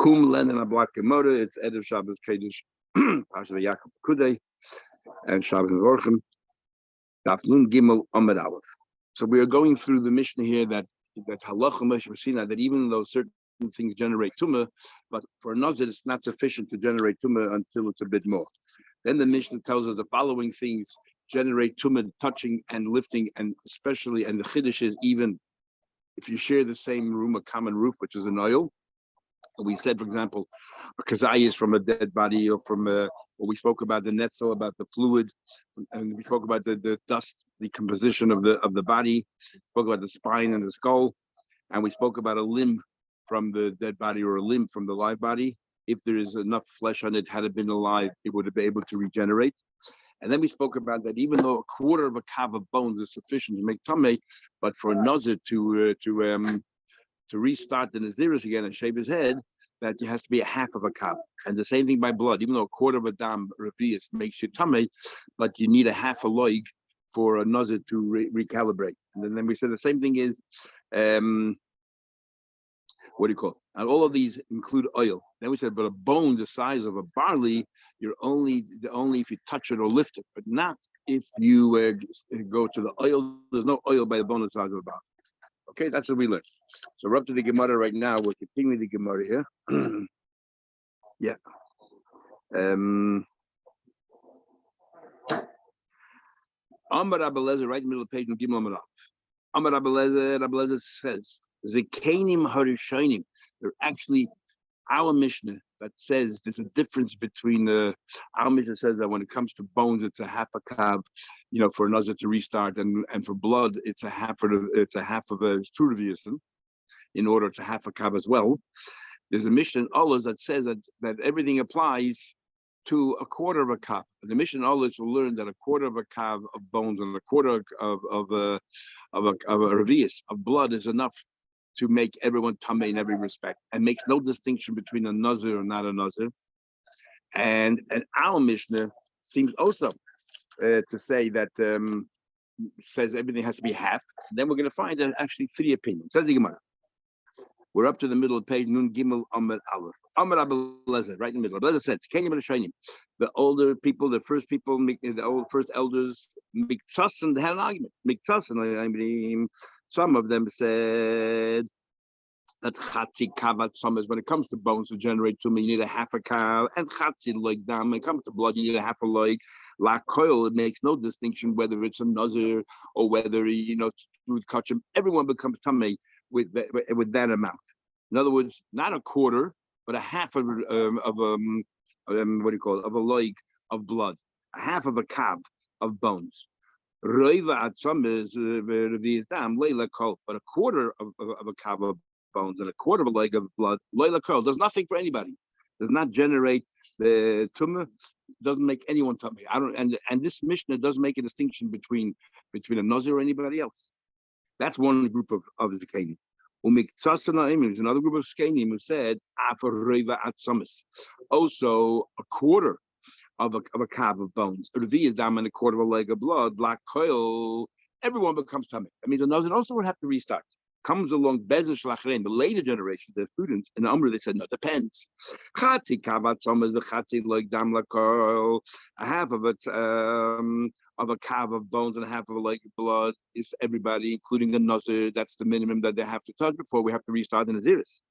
Kum Len and a black Gemara. It's Erev Shabbos Kodesh, Pasha Yaakov Kudei, and Shabbos Vorchem. Daf Nun Gimel Amud Aleph. So we are going through the Mishnah here that halacha Moshe that even though certain things generate tumah, but for a nazir it's not sufficient to generate tumah until it's a bit more. Then the Mishnah tells us the following things generate tumah: touching and lifting, and especially, and the chiddush is even if you share the same room, a common roof, which is an oil. We said, for example, a kazayis from a dead body, or from or we spoke about the netzel, about the fluid, and we spoke about the dust, the composition of the body, spoke about the spine and the skull, and we spoke about a limb from the dead body or a limb from the live body. If there is enough flesh on it, had it been alive, it would have been able to regenerate. And then we spoke about that even though a quarter of a kav of bones is sufficient to make tameh, but for a nazir to restart the Nazirus again and shave his head, that it has to be a half of a kav. And the same thing by blood, even though a quarter of a dam revius makes you tameh, but you need a half a loig for a nazir to recalibrate. And then we said the same thing is, what do you call it? And all of these include oil. Then we said, but a bone the size of a barley, you're only if you touch it or lift it, but not if you go to the oil. There's no oil by the bone the size of a barley. Okay, that's what we learned. So we're up to the Gemara right now. We'll continue the Gemara here. Yeah. Amar Abelezer, right in the middle of the page, and Gimel Amar. Amar Abelezer says, Zekanim Harishonim. They're actually our Mishnah that says there's a difference between our Mishnah says that when it comes to bones, it's a half a kav, for a nazir to restart, and for blood, it's a half of a strudaviusin. In order to half a kav as well. There's a Mishnah in Olas that says that everything applies to a quarter of a kav. The Mishnah in Olas will learn that a quarter of a kav of bones and a quarter of a revius of blood is enough to make everyone tameh in every respect, and makes no distinction between a nazir or not a nazir. And our Mishnah seems also to say that says everything has to be half. Then we're going to find that actually three opinions. Says the Gemara. We're up to the middle of the page. Nun Gimel Amar Aleph. Amar Abelezer, right in the middle. Abelezer says, the older people, the first elders, Miktasan, they had an argument. Miktasan, some of them said that Chatzi Kavat Summers, when it comes to bones to generate tumah, you need a half a kav, and Chatzi like dam, when it comes to blood, you need a half a loig. La coil, it makes no distinction whether it's a nazir or whether through kachim. Everyone becomes tameh with that amount. In other words, not a quarter, but a half of what do you call it, of a loig of blood, a half of a kav of bones. Roiva at some is dam leila kol, but a quarter of a kav of bones and a quarter of a leg of blood, leila kol, does nothing for anybody. Does not generate the tumah. Doesn't make anyone tummy. And this Mishnah doesn't make a distinction between a nazir or anybody else. That's one group of zekanim. There's another group of zekanim who said also a quarter of a kav of bones. Revi is down in a quarter of a leg of blood. Black coil. Everyone becomes tummy. That means a nazir also would have to restart. Comes along Bezer Shlachrein, the later generation, the students in the Umrah, they said, no, depends. Chatzi kavat somas, the chatzi like dam lakol, a half of it of a kav of bones and a half of a leg of blood is everybody, including the nazir. That's the minimum that they have to touch before we have to restart the naziris.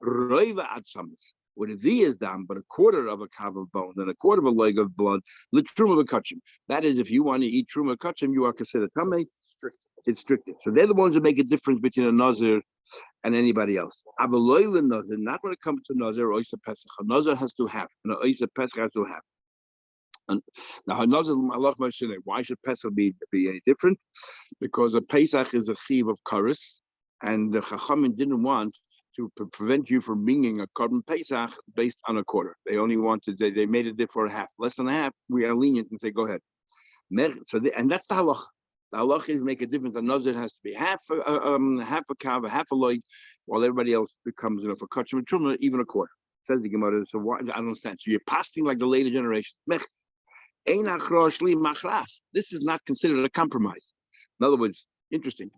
Roiva at somas, with a V is down, but a quarter of a kav of bone and a quarter of a leg of blood, litruma v'kachim. That is, if you want to eat truma kachim, you are considered tamei. It's stricter. So they're the ones that make a difference between a nazir and anybody else. Abaloil nazir, not when it comes to nazir or oisa pesach. A nazir has to have, and a oisa pesach has to have. And now, a nazir, why should pesach be any different? Because a pesach is a chiv of karis, and the chachamim didn't want to prevent you from bringing a carbon pesach based on a quarter. They only wanted, they made it for a half, less than a half. We are lenient and say, go ahead. So and that's the halach. The halach is make a difference. A nazir has to be half a kav, half a loig, while everybody else becomes, for kachim and truma, even a quarter. Says the Gemara. So why, I don't understand. So you're passing like the later generation. This is not considered a compromise. In other words, interesting.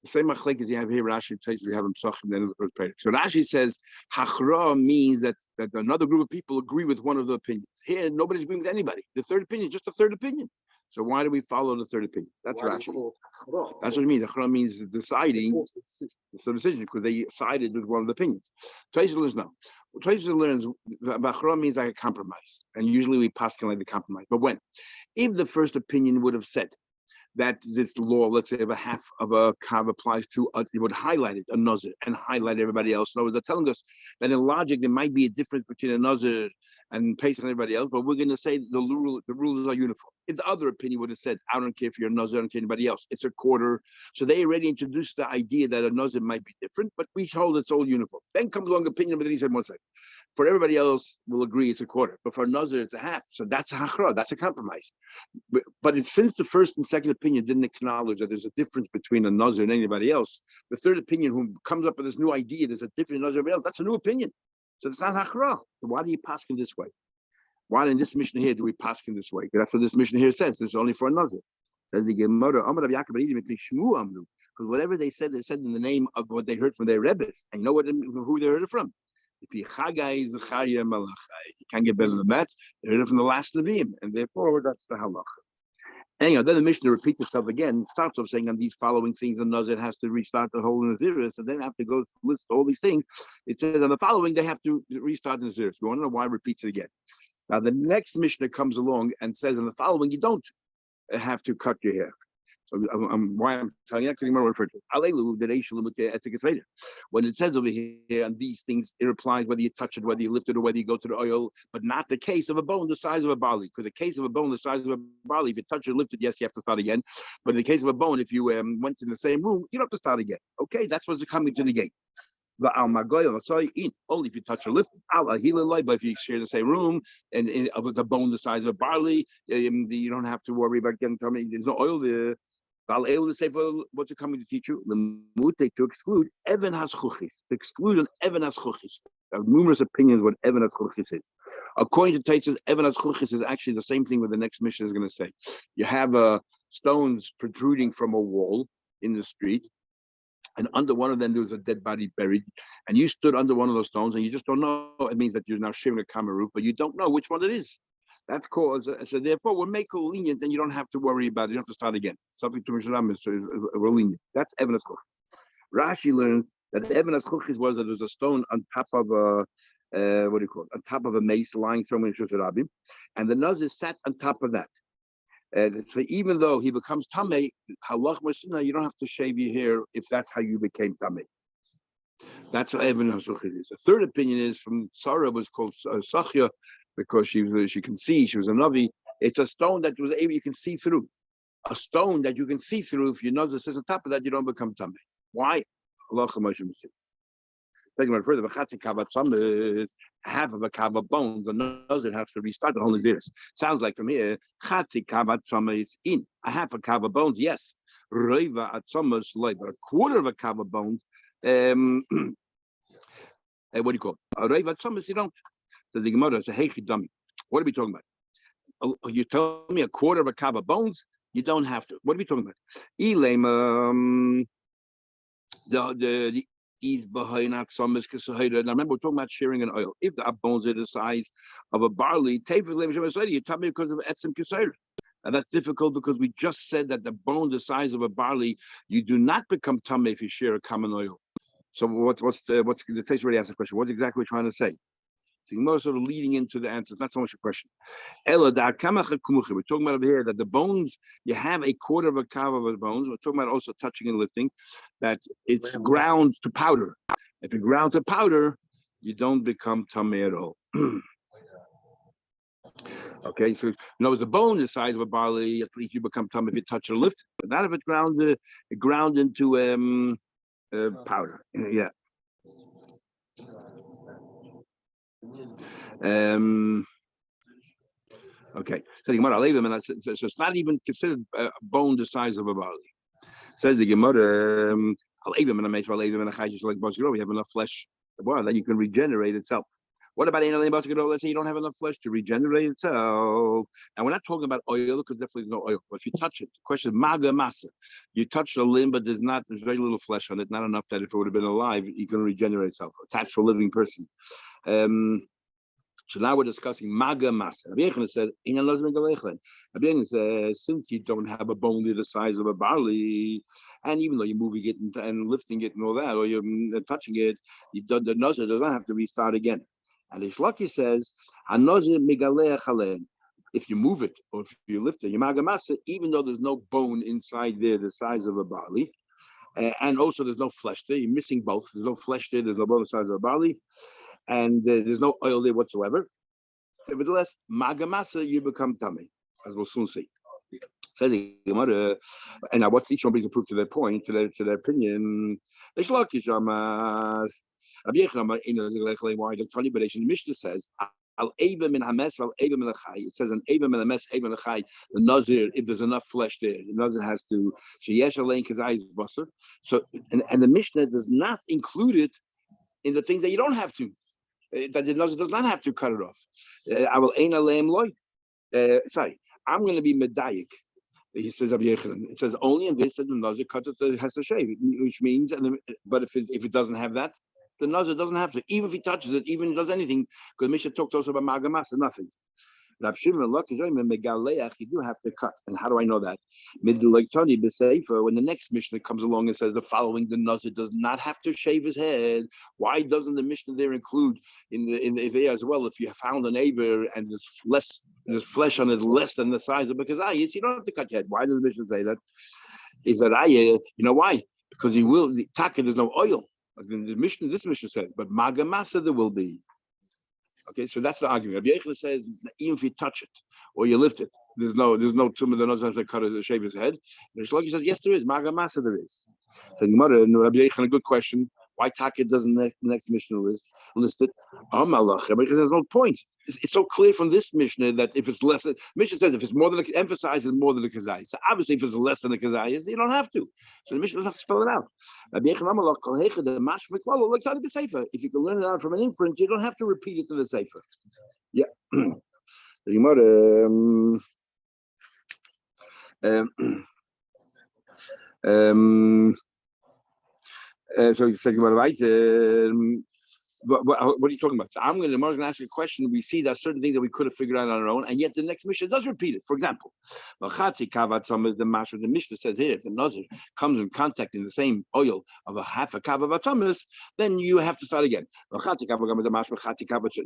The same machlek as you have here, Rashi takes we have him Psachim then in the first page. So Rashi says Hachra means that another group of people agree with one of the opinions. Here, nobody's agreeing with anybody. The third opinion is just a third opinion. So why do we follow the third opinion? That's Rashi. That's what it means. Hachra means deciding. It's a decision because they sided with one of the opinions. Tosfos learns no. Tosfos learns Hachra means like a compromise, and usually we paskin like the compromise. But when, if the first opinion would have said that this law, let's say, of a half of a kav applies to, it would highlight it, a nazir, and highlight everybody else. In other words, they're telling us that in logic, there might be a difference between a nazir and Pesach and everybody else, but we're going to say the rules are uniform. If the other opinion would have said, I don't care if you're a nazir, I don't care anybody else, it's a quarter. So they already introduced the idea that a nazir might be different, but we hold it's all uniform. Then comes along opinion, but then he said, one second. For everybody else, we'll agree it's a quarter, but for a nazir, it's a half. So that's a hachra, that's a compromise. But it's, since the first and second opinion didn't acknowledge that there's a difference between a nazir and anybody else, the third opinion who comes up with this new idea, there's a difference in nazir and everybody else, that's a new opinion. So it's not hachra. So why do you paskin this way? Why in this mission here do we paskin this way? Because that's what this mission here says. This is only for a nazir. Says the Gemara, because whatever they said in the name of what they heard from their rebbes, and you know who they heard it from. If Chagai is Chaya Malachai, you can't get better than that. They heard it from the last Levim, and therefore that's the halacha. Anyhow, then the Mishnah repeats itself again, starts off saying on these following things, the Nazir has to restart the whole Naziris, and then after go list all these things, it says on the following they have to restart the Naziris. We want to know why it repeats it again. Now the next Mishnah comes along and says on the following you don't have to cut your hair. So why I'm telling you, because you refer to it. When it says over here on these things, it applies whether you touch it, whether you lift it, or whether you go to the oil, but not the case of a bone the size of a barley. Because the case of a bone the size of a barley, if you touch it, lift it, yes, you have to start again. But in the case of a bone, if you went in the same room, you don't have to start again. Okay, that's what's coming to the gate. Only if you touch or lift, but if you share the same room and with a bone the size of a barley, you don't have to worry about getting tummy. There's no oil there. What's it coming to teach you? To exclude Evan Haschuchis. To exclude an Evan Haschuchis. There are numerous opinions what Evan Haschuchis is. According to Taitzes, Evan Haschuchis is actually the same thing what the next mission is going to say. You have stones protruding from a wall in the street, and under one of them there was a dead body buried, and you stood under one of those stones, and you just don't know. It means that you're now sharing a kamaruf, but you don't know which one it is. That's called, so therefore we'll make it lenient, and you don't have to worry about it. You don't have to start again. Something to Mishnah is lenient. That's Evan Haschuchis. Rashi learns that Evan Haschuchis was that there's a stone on top of a on top of a mace lying somewhere in Shusha Rabim, and the Nazir sat on top of that. So even though he becomes tamei, halach masina, you don't have to shave your hair if that's how you became tamei. That's how Evan Haschuchis is. The third opinion is from Sarah, was called Sachya, because she can see, she was a Navi. It's a stone that was able, you can see through. A stone that you can see through. If your Nazir says on top of that, you don't become tamei. Why? Allah Moshe Mashiach. Taking it further, is half of a kav of bones. The Nazir has to restart the whole Naziris. Sounds like from here, chatzi kav is in. A half a kav of bones, yes. Reiva atzama is like, but a quarter of a kav of bones. What do you call it? A reiva atzama, you don't. So the Gemara says, hey, dummy. What are we talking about? You tell me a quarter of a kav of bones? You don't have to. What are we talking about? The is behind that some is Kisahida. And I remember we're talking about shearing an oil. If the bones are the size of a barley, you tell me because of etzim Kisahida. And that's difficult because we just said that the bone the size of a barley, you do not become tummy if you share a common oil. So what's the text already asked the question? What's exactly trying to say? So you're sort of leading into the answer. It's not so much a question. We're talking about over here that the bones, you have a quarter of a kav of the bones. We're talking about also touching and lifting, that it's ground to powder. If you ground to powder, you don't become tamei at all. Okay, so the bone the size of a barley, at least you become tamei if you touch or lift. But not if it ground into powder. Yeah. Okay, so it's not even considered a bone the size of a barley. Says the Gemara, we have enough flesh, well, that you can regenerate itself. What about anal? Let's say you don't have enough flesh to regenerate itself. And we're not talking about oil because definitely there's no oil. But if you touch it, the question is maga masa. You touch the limb, but there's very little flesh on it. Not enough that if it would have been alive, you can regenerate itself. Attached to a living person. So now we're discussing maga masa. Rabbi Yechon said, since you don't have a bone the size of a barley, and even though you're moving it and lifting it and all that, or you're touching it, the nazir does not have to restart again. And the Shlaki says, if you move it or if you lift it, you maga masa, even though there's no bone inside there the size of a barley, and also there's no flesh there, you're missing both. There's no flesh there, there's no bone the size of a barley, and there's no oil there whatsoever. Nevertheless, maga masa, you become tummy, as we'll soon see. And now what's each one brings a proof to their point, to their opinion. The Mishnah says, it says an eva min hames, eva min the nazir, if there's enough flesh there, the nazir has to sheyesh alein kazayis basar. So and the Mishnah does not include it in the things that you don't have to. That the nazir does not have to cut it off. I will ain aleim loy. Sorry, I'm going to be medayik. He says, it says only in this that the nazir cuts it has to shave, which means, but if it doesn't have that, the nazir doesn't have to. Even if he touches it, even if he does anything, because Mishnah talks also about maga masa, nothing. You do have to cut. And how do I know that? When the next Mishnah comes along and says the following, the nazir does not have to shave his head. Why doesn't the Mishnah there include in the Iveh as well? If you have found an Aver and there's flesh on it less than the size of a kazayis, you don't have to cut your head. Why does the Mishnah say that? Is that you know why? Because the taka, there's no oil. This Mishnah says, but maga masa there will be. Okay, so that's the argument. Rabbi Yechon says even if you touch it or you lift it, there's no tumor that knows how to cut it, shave his head. And Shlaki says yes, there is. Maga masa there is. So Rabbi Yechon, a good question. Why taka doesn't the next Mishnah list it? Because there's no point. It's so clear from this Mishnah that if it's less, Mishnah says if it's more than emphasizes more than a kazayis. So obviously, if it's less than a kazayis, you don't have to. So the Mishnah doesn't have to spell it out. If you can learn it out from an inference, you don't have to repeat it to the sefer. Yeah. So he says, what are you talking about? So I'm going to ask you a question. We see that certain things that we could have figured out on our own, and yet the next Mishnah does repeat it. For example, the Masha, the Mishnah says here, if the nazir comes in contact in the same oil of a half a kav of atomis, then you have to start again. Now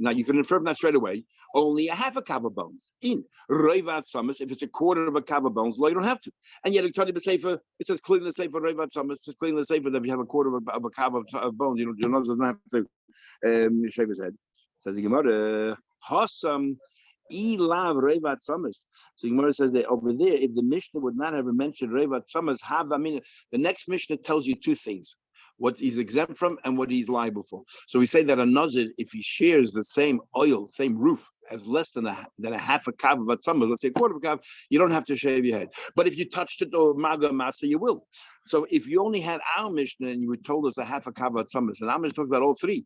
you can infer from that straight away. Only a half a kav of bones. In roivat samas, if it's a quarter of a kav of bones, you don't have to. And yet, it says clean the sefer roivat samas. It says clean the sefer that if you have a quarter of a kav of bones, your nose doesn't have to shave his head. Says the Gemara, Hasam ilav revat samas. So the Gemara says that over there, if the Mishnah would not have mentioned revat samas, the next Mishnah tells you two things: what he's exempt from and what he's liable for. So we say that a nazir, if he shares the same oil, same roof, has less than a half a kav of atzamah, let's say a quarter of a kav, you don't have to shave your head. But if you touched it or maga masa, you will. So if you only had our Mishnah and you would told us a half a kav of atzamah, and I'm going to talk about all three,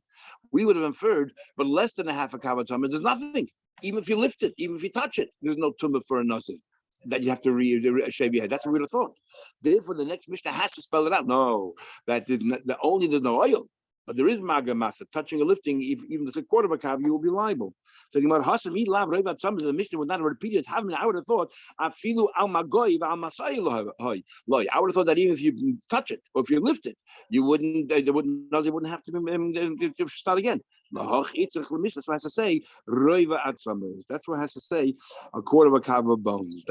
we would have inferred, but less than a half a kav of atzamah, there's nothing. Even if you lift it, even if you touch it, there's no tumah for a nazir that you have to shave your head. That's what we would have thought. Therefore, the next Mishnah has to spell it out. No, that only there's no oil, but there is maga masa. Touching or lifting, even if it's a quarter of a kav, you will be liable. So the Mishnah would not have repeated. I would have thought, I would have thought that even if you touch it or if you lift it, you wouldn't. They wouldn't have to start again. That's what it has to say. That's what it has to say. A quarter of a kav of bones.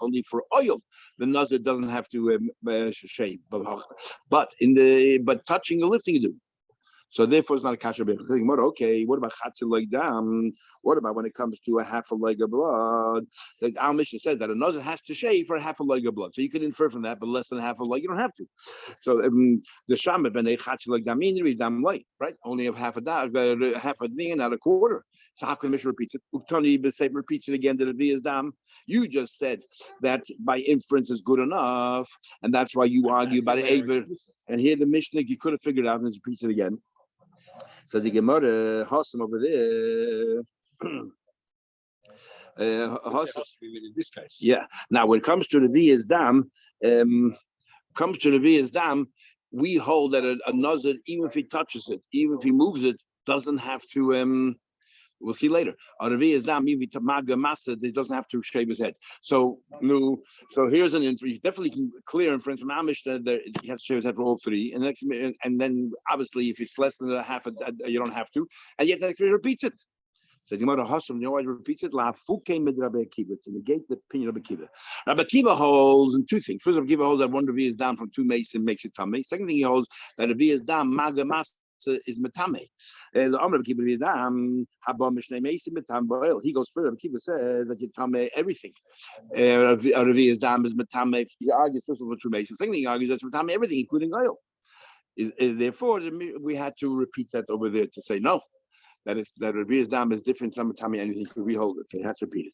Only for oil, the nazir doesn't have to shave. But touching or lifting, you do. So therefore, it's not a kasha b'ich. Okay, what about chatzil leg dam? What about when it comes to a half a leg of blood? Our Mishnah says that a nazir has to shave for a half a leg of blood. So you can infer from that, but less than a half a leg, you don't have to. So the shaman ben chatzil leg dam is dam light, right? Only of half a thing and not a quarter. So how can the Mishnah repeat it? Uktani b'seif repeats it again. That it is dam. You just said that by inference is good enough, and that's why you argue about it. And here the Mishnah you could have figured out and repeats it again. So the Gemara Hossam over there. In this case. Yeah. Now, when it comes to the Viyas Dam, we hold that a Nazir, even if he touches it, even if he moves it, doesn't have to. We'll see later. A Viyas Dam, even to Maga Masa, he doesn't have to shave his head. So no. So here's an inference. Definitely can clear inference from Amish that he has to shave his head for all three, and then obviously if it's less than a half, you don't have to, and yet the next repeats it. So the Gemara Hassam, you know why it repeats it? La Fuke med Rabbi Akiva, to negate the opinion of Rabbi Akiva. Rabbi Akiva holds in two things. First, Rabbi Akiva holds that one Revi is down from two mason makes it tummy. Second thing he holds that Revi is down Maga Masa is metame. The Rabbi Akiva is down Haba Mishnei Mason metam boil. He goes further. Rabbi Akiva says that you tame everything. Revi is down is metame. He argues first of all two mason. Second thing he argues that's metame everything, including oil. Therefore, we had to repeat that over there to say no. That Rabbi's Dam is different from Tami anything could we hold it. It has to repeat it.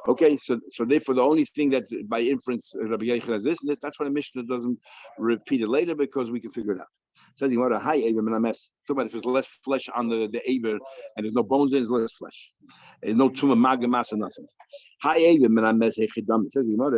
Okay, so therefore the only thing that by inference Rabbi Yechon has this, and that's why the Mishnah doesn't repeat it later because we can figure it out. So you want a high Aver and a mess. Talk about if there's less flesh on the Aver and there's no bones in it, there's less flesh. There's no tumor maga masa nothing. High Aver and a mess hechidam. Says you want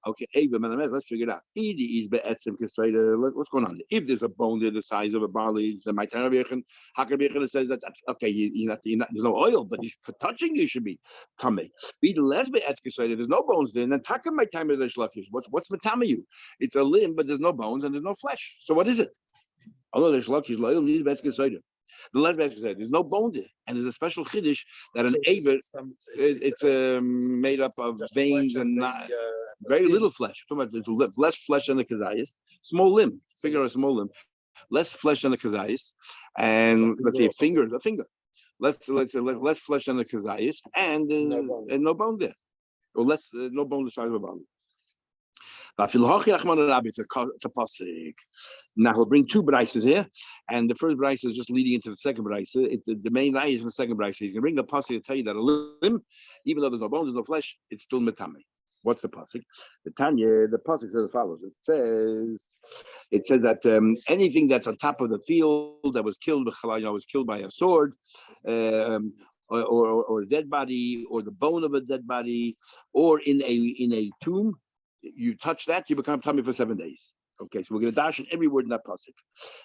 okay Aver and a mess. Let's figure it out. Idi is be'etzem kesayda. What's going on there? If there's a bone there the size of a barley, the Maitan Rabbi Yechon, Hakar Rabbi Yechon says that okay, you're not, there's no oil, but for touching you should be tummy. Be the less be'etzem kesayda. There's no bones there. And then Taka my time of the shlokish. What's matama you? It's a limb, but there's no bones and there's no flesh. So what is it? Although there's lucky, the less there's no bone there, and there's a special chiddush that an aver it's made up of veins and not very little flesh. There's less flesh than the kazayas, small limb, finger a small limb, less flesh than the kazayas, and let's say a finger, less flesh than the kazayas, and no bone there, or less no bone the size of a bone. It's a pasuk. Now he'll bring two braises here, and the first braise is just leading into the second braise. It's the main eye is in the second braise. He's going to bring the pasuk to tell you that a limb, even though there's no bones, there's no flesh, it's still metame. What's the pasuk? The pasuk says as follows. It says that anything that's on top of the field that was killed, was killed by a sword, or a dead body, or the bone of a dead body, or in a tomb. You touch that, you become tummy for 7 days. Okay, so we're going to dash in every word in that pasuk.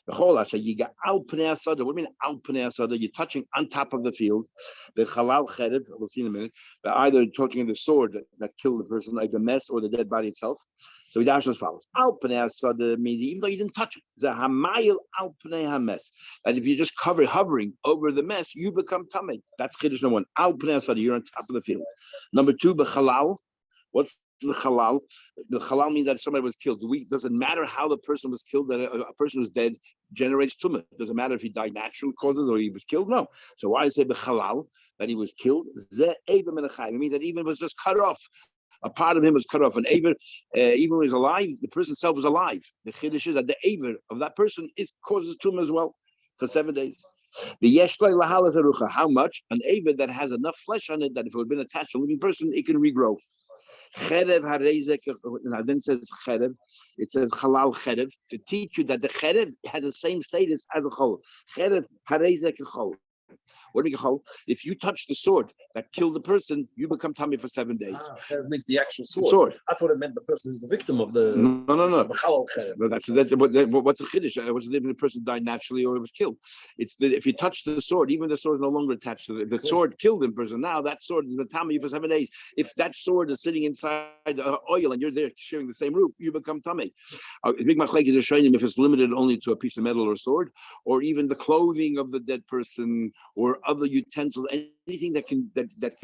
The whole asha, you got al pnei asada. What do you mean al pnei asada? You're touching on top of the field. The halal cherev, we'll see in a minute. But either touching the sword that killed the person, like the mess or the dead body itself. So we dash as follows. Al pnei asada means even though you didn't touch it. The hamayil al pnei hames. And if you just hovering over the mess, you become tummy. That's chiddush number one. Al pnei asada, you're on top of the field. Number two, b'chalal. What's the halal? The halal means that somebody was killed. Doesn't matter how the person was killed, that a person who's dead generates tumah. It doesn't matter if he died natural causes or he was killed. No. So why I say the halal that he was killed? It means that even if it was just cut off. A part of him was cut off. An aver, even when he's alive, the person itself is alive. The chiddush is that the aver of that person causes tumah as well for 7 days. How much? An aver that has enough flesh on it that if it had been attached to a living person, it can regrow. Cherev harezek, and then it says cherev. It says halal cherev to teach you that the cherev has the same status as a chol. Cherev harezek chol. What do you call? If you touch the sword that killed the person, you become tummy for 7 days. That means the actual sword. I thought it meant the person is the victim of the. No. No, what's the chiddush? What's the person died naturally or it was killed? It's if you touch the sword, even the sword is no longer attached to it. If the sword killed the person, now that sword is the tummy for 7 days. If that sword is sitting inside oil and you're there sharing the same roof, you become tummy. Big machlek is a shayim if it's limited only to a piece of metal or sword, or even the clothing of the dead person, or other utensils, anything that can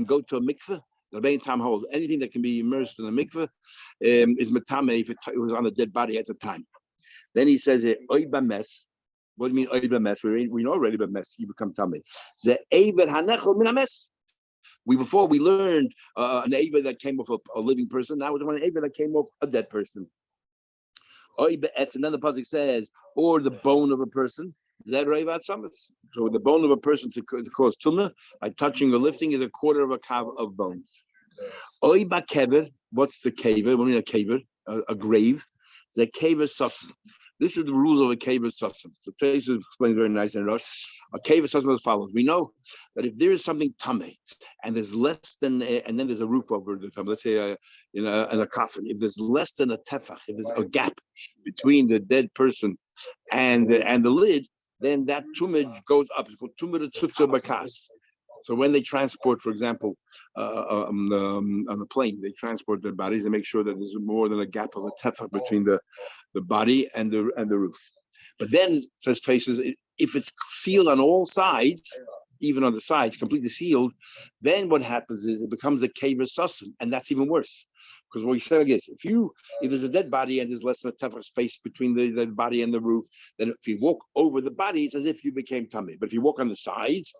go to a mikveh. The Rebbein Tam holds anything that can be immersed in a mikveh is metame if it was on a dead body at the time. Then he says, "Oy b'mes." What do you mean oy b'mes? We know already b'mes. You become tamei. The aver hanechel min hames. Before we learned an aver that came off a living person. Now we're an aver that came off a dead person. Oy b'etz, and then the pasuk says, or the bone of a person. So the bone of a person to cause tumah by touching or lifting is a quarter of a kav of bones. Oy ba kever, what's the kever? What do you mean a kever? A grave. The kever suffering. This is the rules of a kaveh sasam. The place explains very nice in Rosh. A kaveh sasam is as follows. We know that if there is something tameh, and there's less than, and then there's a roof over the tameh, let's say, in a coffin. If there's less than a tefach, if there's a gap between the dead person and the lid, then that tumah goes up. It's called tumah tzutza bakas. So when they transport, for example, on the plane, they transport their bodies. They make sure that there's more than a gap of a tefach between the body and the roof. But then, says places, if it's sealed on all sides, even on the sides, completely sealed, then what happens is it becomes a kaveh sasim, and that's even worse. Because what we said is, if there's a dead body and there's less than a tefach space between the body and the roof, then if you walk over the body, it's as if you became tummy. But if you walk on the sides,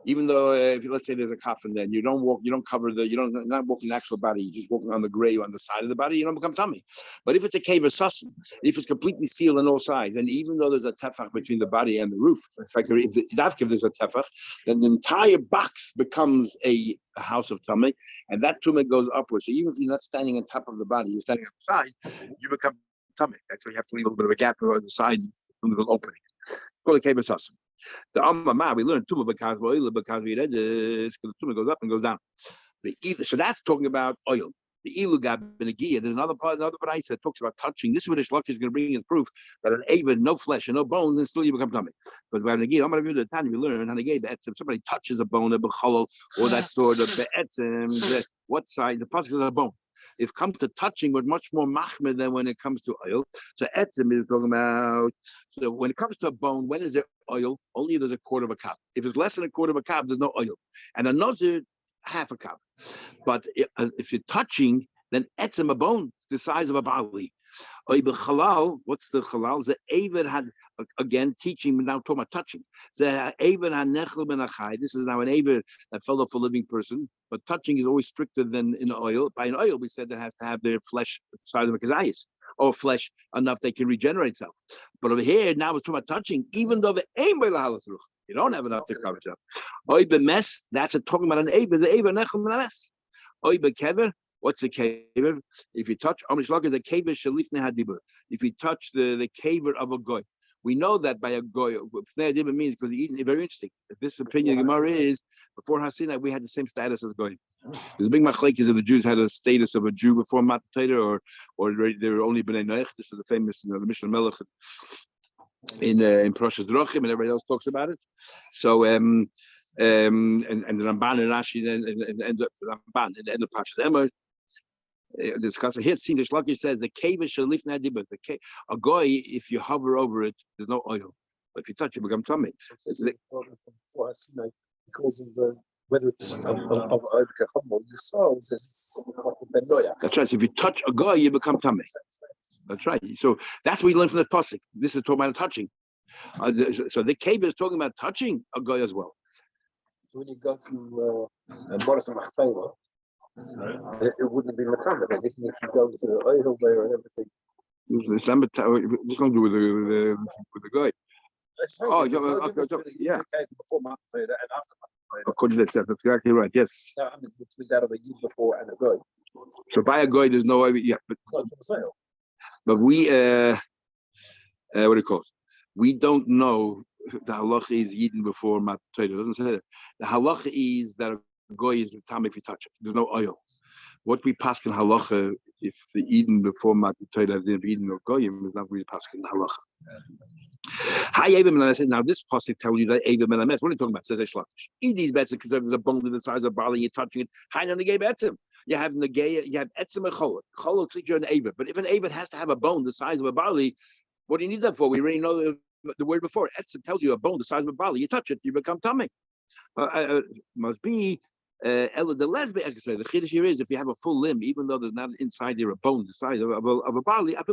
even though let's say there's a coffin, then you're not walking the actual body, you're just walking on the grave on the side of the body, you don't become tummy. But if it's a kaveh sasim, if it's completely sealed on all sides, and even though there's a tefach between the body and the roof, in fact, if there's a tefach, then the entire box becomes a house of tummy, and that tummy goes upwards. So even if you're not standing on top of the body, you're standing on the side, you become tummy. That's why you have to leave a little bit of a gap on the side, a little opening. Call it kaveh sasim. The Amma, we learned tumah because we read this, because the tumah goes up and goes down. So that's talking about oil. The ilugab benegia. There's another price that talks about touching. This is what the Shlach is going to bring as proof that an avid, no flesh and no bones, and still you become tummy. But when again, I'm going to give you the time we learn. And again, if somebody touches a bone, a bechalal, or that sort of be'etzim, what side? The pasuk is a bone. If it comes to touching, we're much more machmed than when it comes to oil. So etzim is talking about. So when it comes to a bone, when is there oil? Only if there's a quarter of a cup. If it's less than a quarter of a cup, there's no oil. And a nazir, half a cup. But if you're touching, then etzim, a bone the size of a barley. What's the halal? The Avid had, again, teaching, now talking about touching. The Avid had nechel ben achai. This is now an Avid that fell off a living person, but touching is always stricter than in oil. By an oil, we said that has to have their flesh the size of a kazayis, or flesh enough they can regenerate itself. But over here, now we're talking about touching, even though the aim by lahalatruch, you don't have enough to cover it up. Oy bemes, that's talking about an Avid, the Avid nechel ben mes. Oy bekever. What's the kaver? If you touch Amishlag is a kaver shalifne hadibur. If you touch the kaver of a goy, we know that by a goy. Hadibur means because it's very interesting. If this opinion of Gemara is before Hasina, we had the same status as goy. There's a big machlekes if the Jews had a status of a Jew before Mat Torah, or they were only b'nei noach. This is the famous, the Mishnah Melech in Parashas Drachim, and everybody else talks about it. So and the Ramban and Rashi and the end of the Ramban and the end of Parashas Emor. Discussing here, the Shlaki says the cave is shalif nadibah. A goy, if you hover over it, there's no oil. But if you touch it, become tummy. Because of the whether it's of the soul, that's right. So if you touch a goy, you become tummy. That's right. So that's what we learn from the pasuk. This is talking about touching. So the cave is talking about touching a goy as well. So when you go to Boris and Machpelah, it wouldn't be Matama then, even if you go to the oil there and everything. What's going to do with the guy? Oh, yeah. Before Matama and after Matama. According to that, that's exactly right. Yes. No, I mean between that of a year before and a guy. So by a guy, there's no way. Yeah, but it's not from sale. But we what do you call it? We don't know the halacha is Yidden before Mat Torah. It doesn't say that. The halacha is that goy is the time if you touch it. There's no oil. What we pass in halacha, if the Eden before Mat Torah the Eden of goyim is not really passing halacha. Now this pasuk tells you that Eva Melames. What are you talking about? Says Shlakish. Eat these bets because there's a bone the size of barley. You're touching it. Hide on the gay betzim. You have negay. You have etzim and cholot. Cholot you're an Eva. But if an Eva has to have a bone the size of a barley, what do you need that for? We already know the word before. Etzim tells you a bone the size of a barley. You touch it, you become tummy. Must be. The lesbian, as I say, the chiddush here is if you have a full limb, even though there's not inside there a bone the size of a barley, the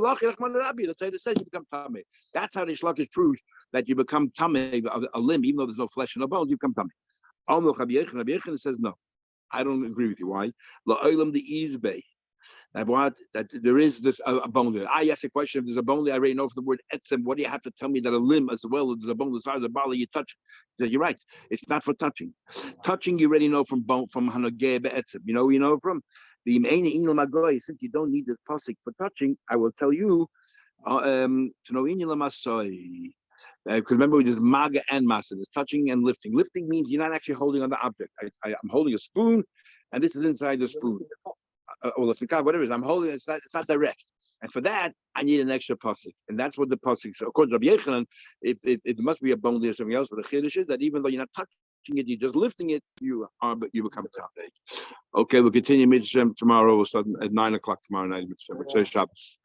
Torah says you become tamei. That's how the Shlakish proves that you become tamei, a limb, even though there's no flesh and no bones, you become tamei. Rabbi Yechon says no, I don't agree with you. Why? La'olam the izbei. That there is this a bone there. I ask a question. If there's a bone there, I already know from the word etzem. What do you have to tell me that a limb as well as a bone the size of a barley you touch? You're right. It's not for touching. Touching you already know from bone from hanogeh be'etzem. You know from the since you don't need this pasuk for touching. I will tell you To know in Masoi. Because remember, there's maga and masa. There's touching and lifting. Lifting means you're not actually holding on the object. I'm holding a spoon, and this is inside the spoon. Or whatever it is, I'm holding. It's not direct. And for that, I need an extra pasuk, and that's what the pasuk. So according to Rabbi Yechanan, it must be a bone there or something else. But the chiddush is that even though you're not touching it, you're just lifting it. You become a top. Okay, we'll continue Mitzvah tomorrow. We'll start at 9 o'clock tomorrow night. Mitzvah Shabbos.